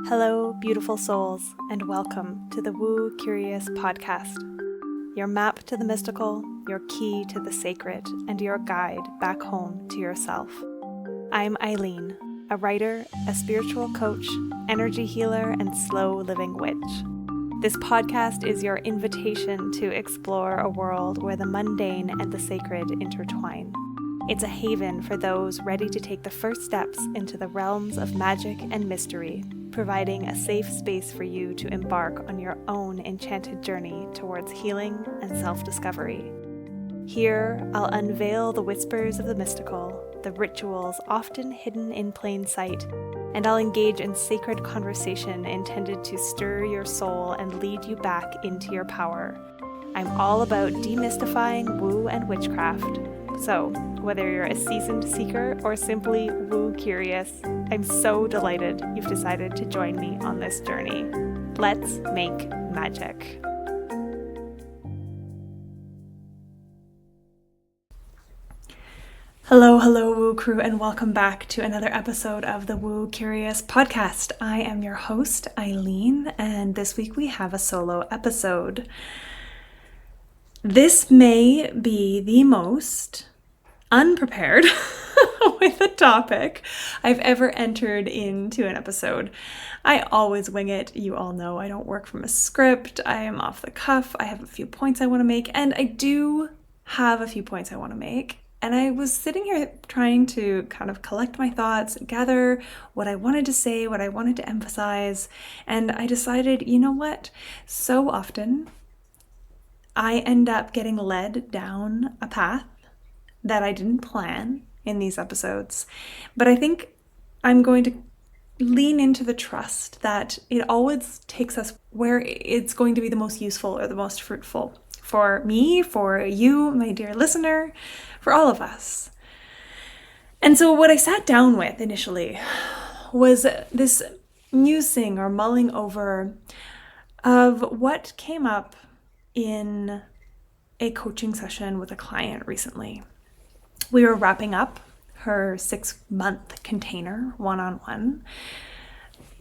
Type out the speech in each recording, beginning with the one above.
Hello, beautiful souls, and welcome to the Woo Curious podcast. Your map to the mystical, your key to the sacred, and your guide back home to yourself. I'm Eileen, a writer, a spiritual coach, energy healer, and slow living witch. This podcast is your invitation to explore a world where the mundane and the sacred intertwine. It's a haven for those ready to take the first steps into the realms of magic and mystery, providing a safe space for you to embark on your own enchanted journey towards healing and self-discovery. Here, I'll unveil the whispers of the mystical, the rituals often hidden in plain sight, and I'll engage in sacred conversation intended to stir your soul and lead you back into your power. I'm all about demystifying woo and witchcraft. So, whether you're a seasoned seeker or simply woo curious, I'm so delighted you've decided to join me on this journey. Let's make magic. Hello, Woo Crew, and welcome back to another episode of the Woo Curious podcast. I am your host, Eileen, and this week we have a solo episode. This may be the most unprepared with a topic I've ever entered into an episode. I always wing it. You all know I don't work from a script. I am off the cuff. I have a few points I want to make, and I do have a few points I want to make. And I was sitting here trying to kind of collect my thoughts, gather what I wanted to say, what I wanted to emphasize, and I decided, you know what? So often I end up getting led down a path that I didn't plan in these episodes. But I think I'm going to lean into the trust that it always takes us where it's going to be the most useful or the most fruitful for me, for you, my dear listener, for all of us. And so what I sat down with initially was this musing or mulling over of what came up in a coaching session with a client recently. We were wrapping up her 6-month container one-on-one.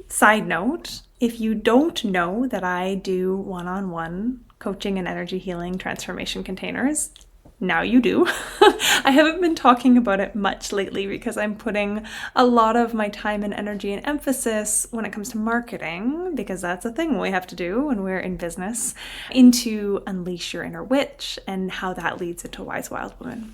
Side note, if you don't know that I do one-on-one coaching and energy healing transformation containers, now you do. I haven't been talking about it much lately because I'm putting a lot of my time and energy and emphasis when it comes to marketing, because that's a thing we have to do when we're in business, into unleash your inner witch and how that leads into Wise Wild Woman.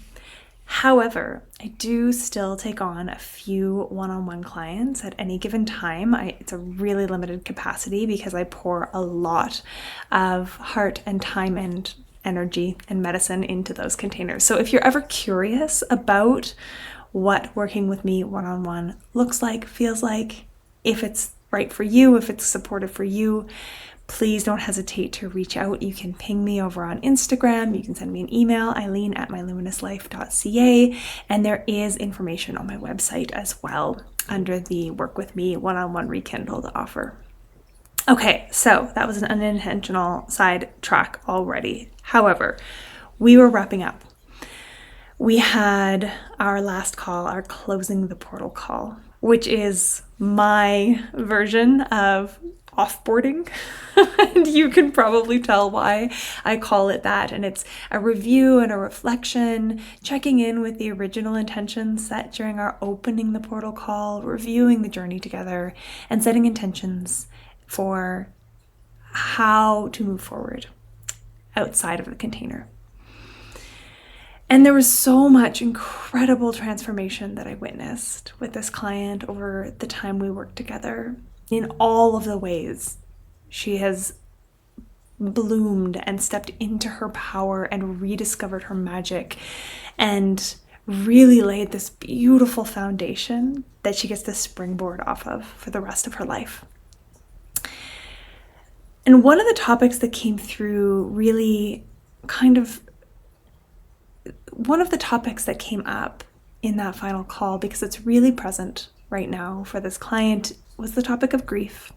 However, I do still take on a few one-on-one clients at any given time. It's a really limited capacity because I pour a lot of heart and time and energy and medicine into those containers. So if you're ever curious about what working with me one-on-one looks like, feels like, if it's right for you, if it's supportive for you, please don't hesitate to reach out. You can ping me over on Instagram. You can send me an email, eileen@myluminouslife.ca. And there is information on my website as well under the Work With Me one-on-one rekindled offer. Okay, so that was an unintentional side track already. However, we were wrapping up. We had our last call, our closing the portal call, which is my version of offboarding. And you can probably tell why I call it that. And it's a review and a reflection, checking in with the original intentions set during our opening the portal call, reviewing the journey together, and setting intentions for how to move forward outside of the container. And there was so much incredible transformation that I witnessed with this client over the time we worked together. In all of the ways she has bloomed and stepped into her power and rediscovered her magic and really laid this beautiful foundation that she gets to springboard off of for the rest of her life. And one of the topics that came through really one of the topics that came up in that final call, because it's really present right now for this client, was the topic of grief.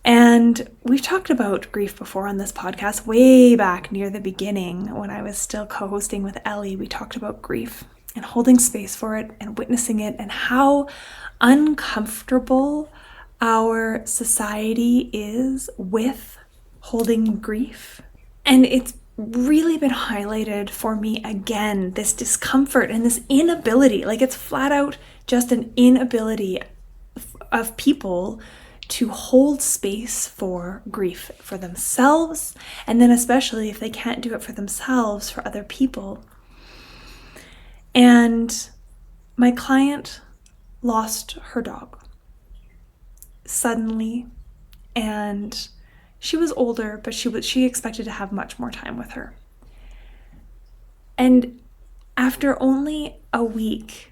And we've talked about grief before on this podcast, way back near the beginning when I was still co-hosting with Ellie. We talked about grief and holding space for it and witnessing it and how uncomfortable our society is with holding grief. And it's really been highlighted for me again, this discomfort and this inability, like it's flat out just an inability of people to hold space for grief for themselves, and then especially if they can't do it for themselves, for other people. And my client lost her dog suddenly, and she was older, but she expected to have much more time with her. And after only a week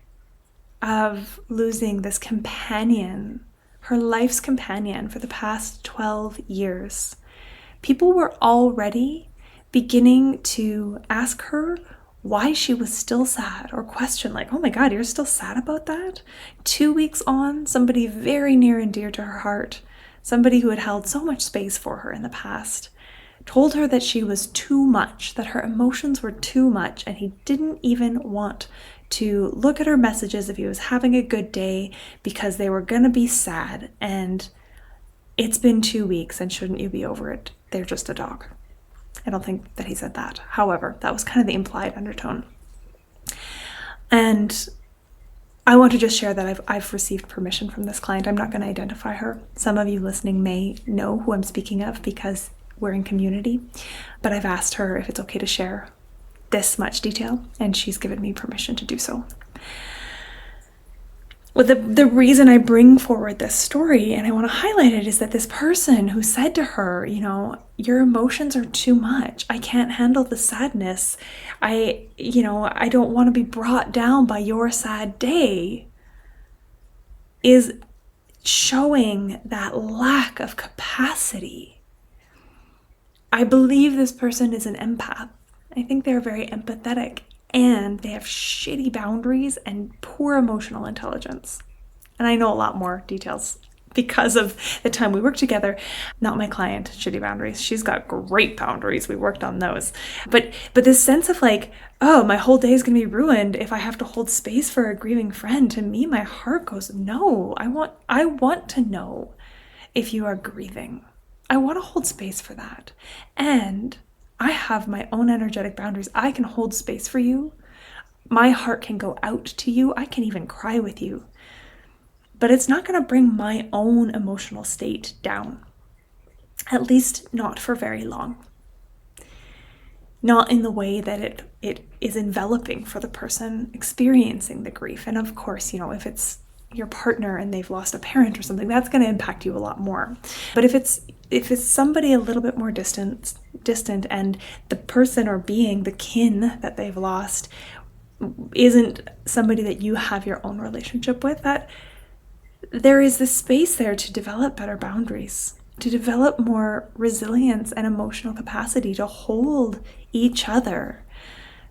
of losing this companion, her life's companion for the past 12 years, people were already beginning to ask her why she was still sad, or question like, oh my God, you're still sad about that? 2 weeks on, somebody very near and dear to her heart, somebody who had held so much space for her in the past, told her that she was too much, that her emotions were too much, and he didn't even want to look at her messages if he was having a good day because they were going to be sad. And it's been 2 weeks, and shouldn't you be over it? They're just a dog. I don't think that he said that. However, that was kind of the implied undertone. And I want to just share that I've received permission from this client. I'm not going to identify her. Some of you listening may know who I'm speaking of because we're in community, but I've asked her if it's okay to share this much detail, and she's given me permission to do so. Well, the reason I bring forward this story and I want to highlight it is that this person who said to her, your emotions are too much. I can't handle the sadness. I don't want to be brought down by your sad day, is showing that lack of capacity. I believe this person is an empath. I think they're very empathetic, and they have shitty boundaries and poor emotional intelligence. And I know a lot more details because of the time we worked together. Not my client, shitty boundaries. She's got great boundaries. We worked on those. But this sense of like, oh, my whole day is going to be ruined if I have to hold space for a grieving friend. To me, my heart goes, no, I want to know if you are grieving. I want to hold space for that. And I have my own energetic boundaries. I can hold space for you. My heart can go out to you. I can even cry with you. But it's not going to bring my own emotional state down. At least not for very long. Not in the way that it is enveloping for the person experiencing the grief. And of course, if it's your partner and they've lost a parent or something, that's going to impact you a lot more. But if it's somebody a little bit more distant and the person or being, the kin that they've lost, isn't somebody that you have your own relationship with, that there is this space there to develop better boundaries, to develop more resilience and emotional capacity to hold each other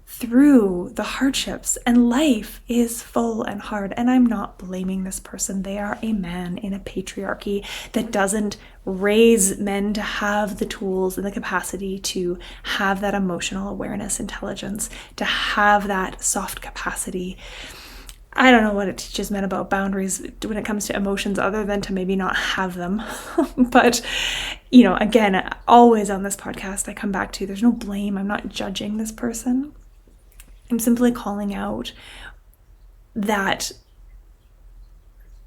through the hardships. And life is full and hard. And I'm not blaming this person. They are a man in a patriarchy that doesn't raise men to have the tools and the capacity to have that emotional awareness, intelligence, to have that soft capacity. I don't know what it teaches men about boundaries when it comes to emotions, other than to maybe not have them. But, again, always on this podcast, I come back to, there's no blame. I'm not judging this person. I'm simply calling out that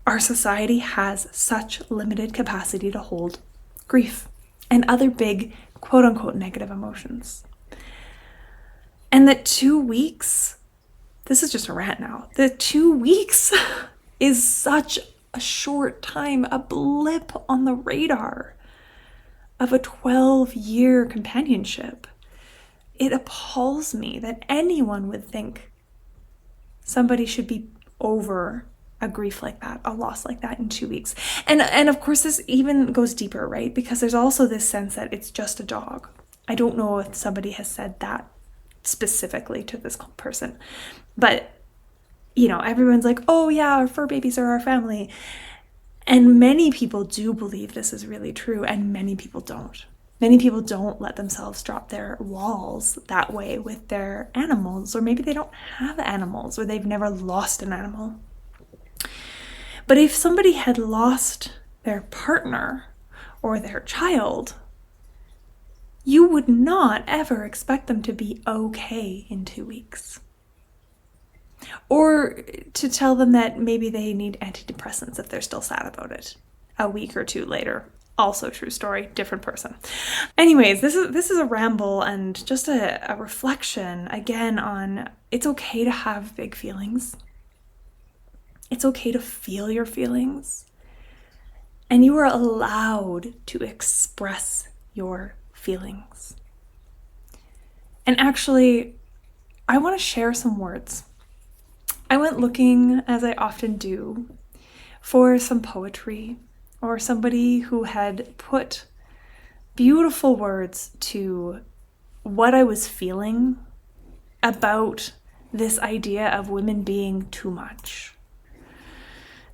our society has such limited capacity to hold grief and other big, quote unquote, negative emotions. And that 2 weeks, this is just a rant now, the 2 weeks is such a short time, a blip on the radar of a 12-year companionship. It appalls me that anyone would think somebody should be over a grief like that, a loss like that in 2 weeks. And of course, this even goes deeper, right? Because there's also this sense that it's just a dog. I don't know if somebody has said that specifically to this person, but everyone's like, oh yeah, our fur babies are our family. And many people do believe this is really true, and many people don't. Many people don't let themselves drop their walls that way with their animals, or maybe they don't have animals, or they've never lost an animal. But if somebody had lost their partner, or their child, you would not ever expect them to be okay in 2 weeks. Or to tell them that maybe they need antidepressants if they're still sad about it a week or two later. Also true story, different person. Anyways, this is a ramble and just a reflection again on it's okay to have big feelings. It's okay to feel your feelings. And you are allowed to express your feelings. And actually, I want to share some words. I went looking, as I often do, for some poetry or somebody who had put beautiful words to what I was feeling about this idea of women being too much.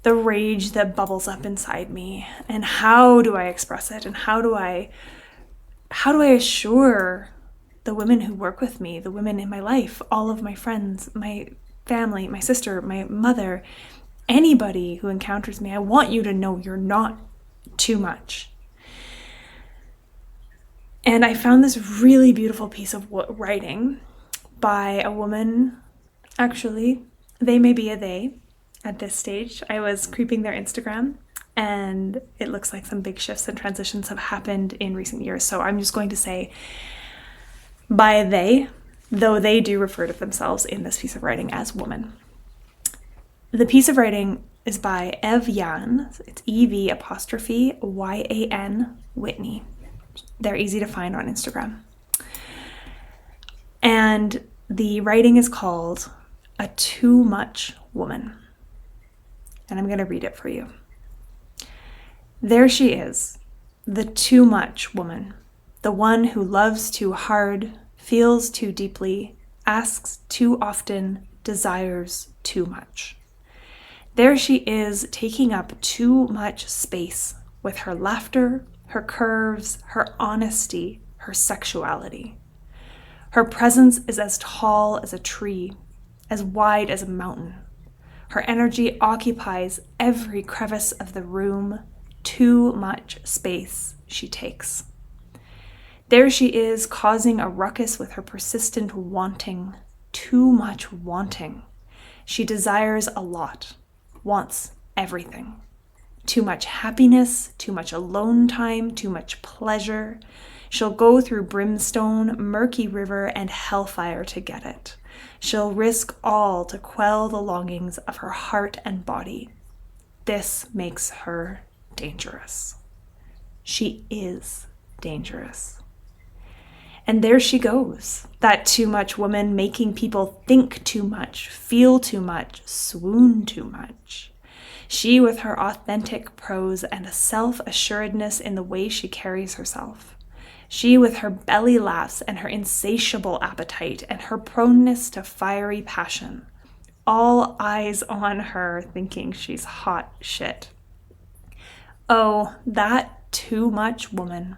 The rage that bubbles up inside me, and how do I express it, and how do I assure the women who work with me, the women in my life, all of my friends, my family, my sister, my mother, anybody who encounters me, I want you to know you're not too much. And I found this really beautiful piece of writing by a woman. Actually, they may be a they at this stage. I was creeping their Instagram, and it looks like some big shifts and transitions have happened in recent years. So I'm just going to say by they, though they do refer to themselves in this piece of writing as woman. The piece of writing is by Ev'Yan, it's EV''YAN Whitney. They're easy to find on Instagram. And the writing is called A Too Much Woman. And I'm going to read it for you. There she is, the too much woman, the one who loves too hard, feels too deeply, asks too often, desires too much. There she is, taking up too much space with her laughter, her curves, her honesty, her sexuality. Her presence is as tall as a tree, as wide as a mountain. Her energy occupies every crevice of the room. Too much space she takes. There she is, causing a ruckus with her persistent wanting. Too much wanting. She desires a lot, wants everything. Too much happiness, too much alone time, too much pleasure. She'll go through brimstone, murky river, and hellfire to get it. She'll risk all to quell the longings of her heart and body. This makes her dangerous. She is dangerous. And there she goes, that too much woman, making people think too much, feel too much, swoon too much. She with her authentic prose and a self-assuredness in the way she carries herself. She with her belly laughs and her insatiable appetite and her proneness to fiery passion. All eyes on her, thinking she's hot shit. Oh, that too much woman.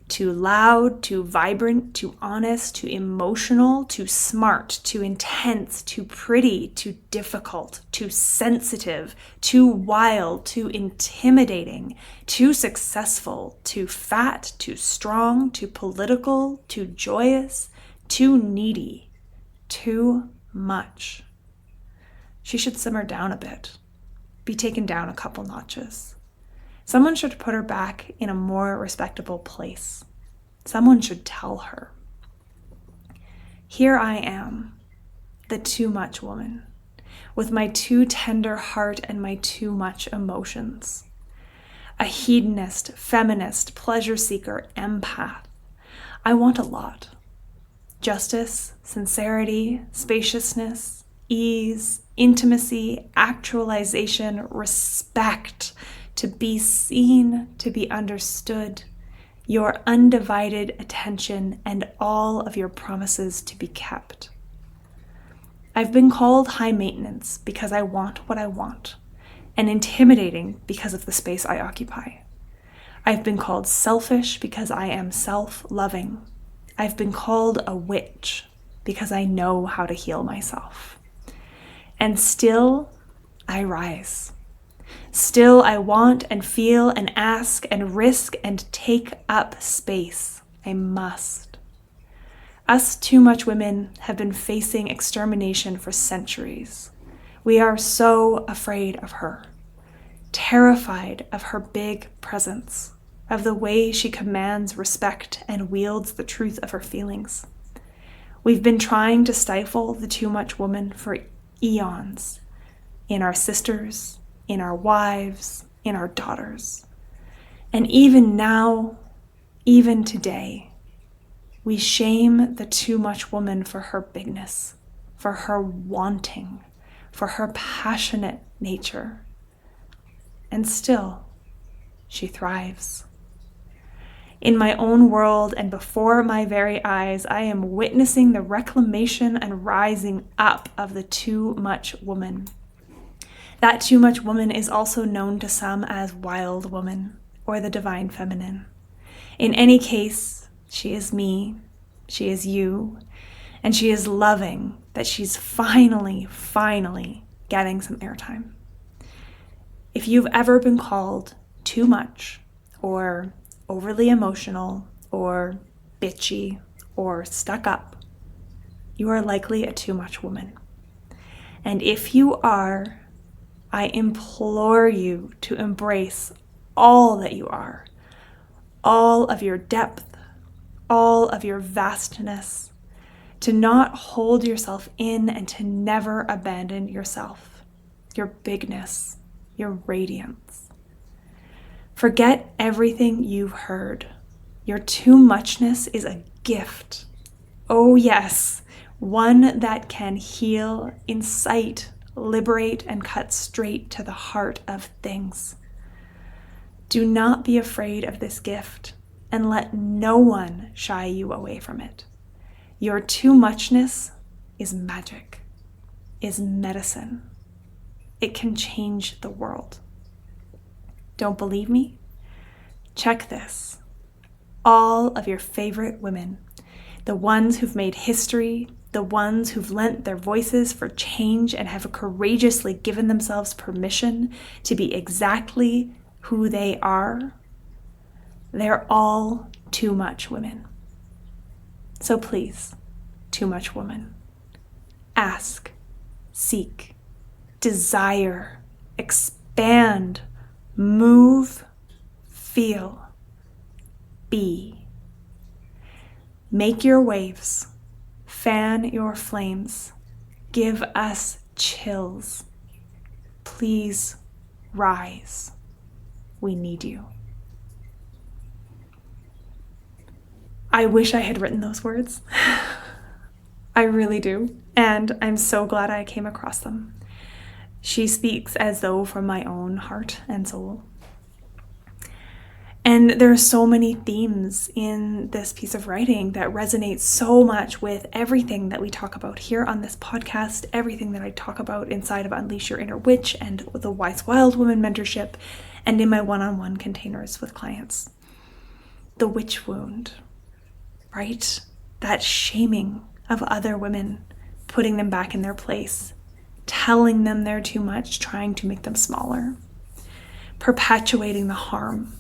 Too loud, too vibrant, too honest, too emotional, too smart, too intense, too pretty, too difficult, too sensitive, too wild, too intimidating, too successful, too fat, too strong, too political, too joyous, too needy, too much. She should simmer down a bit, be taken down a couple notches. Someone should put her back in a more respectable place. Someone should tell her. Here I am, the too much woman, with my too tender heart and my too much emotions. A hedonist, feminist, pleasure seeker, empath. I want a lot. Justice, sincerity, spaciousness, ease, intimacy, actualization, respect, to be seen, to be understood, your undivided attention, and all of your promises to be kept. I've been called high maintenance because I want what I want, and intimidating because of the space I occupy. I've been called selfish because I am self-loving. I've been called a witch because I know how to heal myself. And still, I rise. Still, I want and feel and ask and risk and take up space. I must. Us too much women have been facing extermination for centuries. We are so afraid of her, terrified of her big presence, of the way she commands respect and wields the truth of her feelings. We've been trying to stifle the too much woman for eons, in our sisters, in our wives, in our daughters. And even now, even today, we shame the too much woman for her bigness, for her wanting, for her passionate nature. And still, she thrives. In my own world and before my very eyes, I am witnessing the reclamation and rising up of the too much woman. That too much woman is also known to some as wild woman or the divine feminine. In any case, she is me, she is you, and she is loving that she's finally getting some airtime. If you've ever been called too much, or overly emotional, or bitchy, or stuck up, you are likely a too much woman. And if you are, I implore you to embrace all that you are, all of your depth, all of your vastness, to not hold yourself in and to never abandon yourself, your bigness, your radiance. Forget everything you've heard. Your too muchness is a gift. Oh yes, one that can heal, incite, liberate, and cut straight to the heart of things. Do not be afraid of this gift, and let no one shy you away from it. Your too muchness is magic, is medicine. It can change the world. Don't believe me? Check this. All of your favorite women, the ones who've made history, the ones who've lent their voices for change and have courageously given themselves permission to be exactly who they are, they're all too much women. So please, too much woman, ask, seek, desire, expand, move, feel, be. Make your waves, fan your flames, give us chills. Please rise. We need you. I wish I had written those words. I really do. And I'm so glad I came across them. She speaks as though from my own heart and soul. And there are so many themes in this piece of writing that resonate so much with everything that we talk about here on this podcast, everything that I talk about inside of Unleash Your Inner Witch and the Wise Wild Woman mentorship, and in my one-on-one containers with clients. The witch wound, right? That shaming of other women, putting them back in their place, telling them they're too much, trying to make them smaller, perpetuating the harm,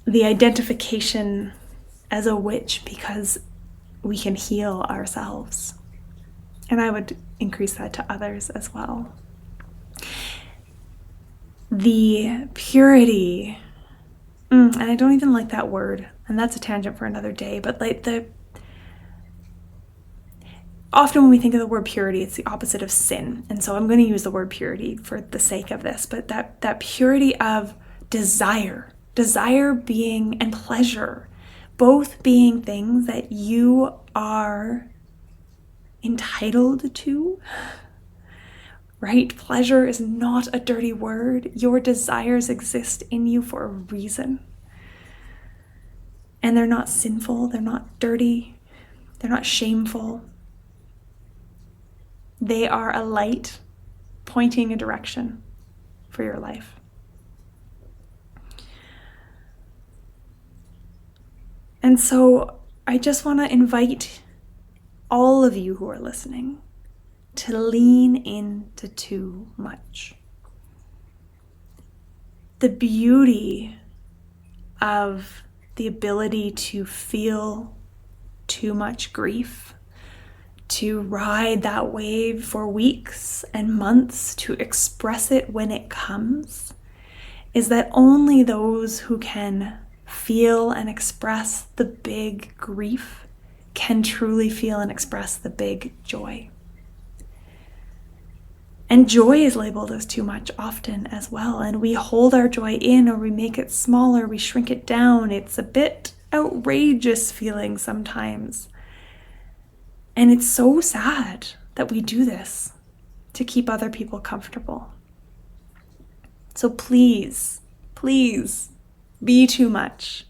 the identification as a witch because we can heal ourselves. And I would increase that to others as well. The purity, and I don't even like that word, and that's a tangent for another day, but like often when we think of the word purity, it's the opposite of sin. And so I'm going to use the word purity for the sake of this, but that purity of desire being, and pleasure, both being things that you are entitled to, right? Pleasure is not a dirty word. Your desires exist in you for a reason. And they're not sinful, they're not dirty, they're not shameful. They are a light pointing a direction for your life. And so I just want to invite all of you who are listening to lean into too much. the beauty of the ability to feel too much grief, to ride that wave for weeks and months, to express it when it comes, is that only those who can feel and express the big grief can truly feel and express the big joy. And joy is labeled as too much often as well. And we hold our joy in, or we make it smaller, we shrink it down. It's a bit outrageous feeling sometimes. And it's so sad that we do this to keep other people comfortable. So please, please be too much,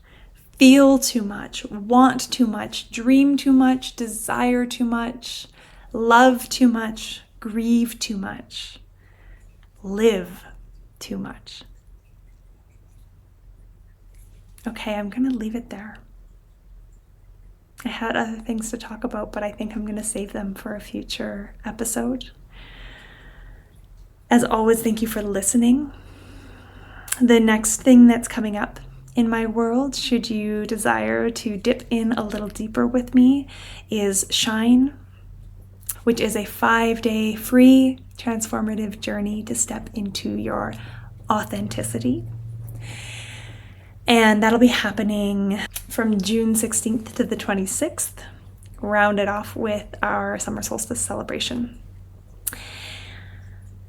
feel too much, want too much, dream too much, desire too much, love too much, grieve too much, live too much. Okay, I'm going to leave it there. I had other things to talk about, but I think I'm going to save them for a future episode. As always, thank you for listening. The next thing that's coming up in my world, should you desire to dip in a little deeper with me, is Shine, which is a 5-day free transformative journey to step into your authenticity. And that'll be happening from June 16th to the 26th, rounded off with our summer solstice celebration.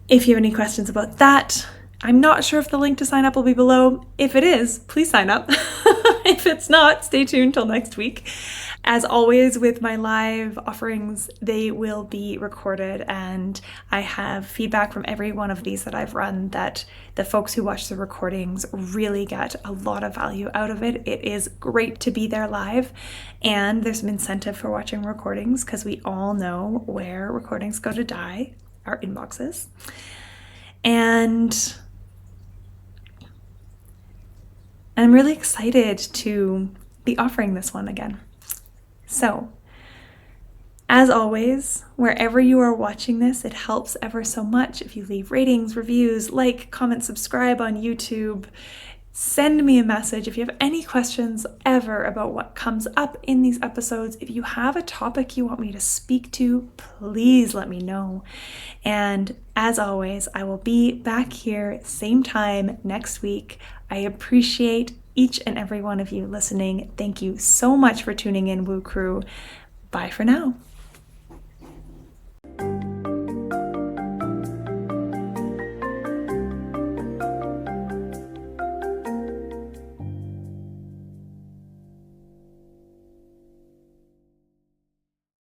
If you have any questions about that, I'm not sure if the link to sign up will be below. If it is, please sign up. If it's not, stay tuned till next week. As always with my live offerings, they will be recorded, and I have feedback from every one of these that I've run that the folks who watch the recordings really get a lot of value out of it. It is great to be there live, and there's some incentive for watching recordings because we all know where recordings go to die, our inboxes. And I'm really excited to be offering this one again. So, as always, wherever you are watching this, it helps ever so much if you leave ratings, reviews, like, comment, subscribe on YouTube. Send me a message if you have any questions ever about what comes up in these episodes. If you have a topic you want me to speak to, please let me know. And as always, I will be back here same time next week. I appreciate each and every one of you listening. Thank you so much for tuning in, Woo Crew. Bye for now.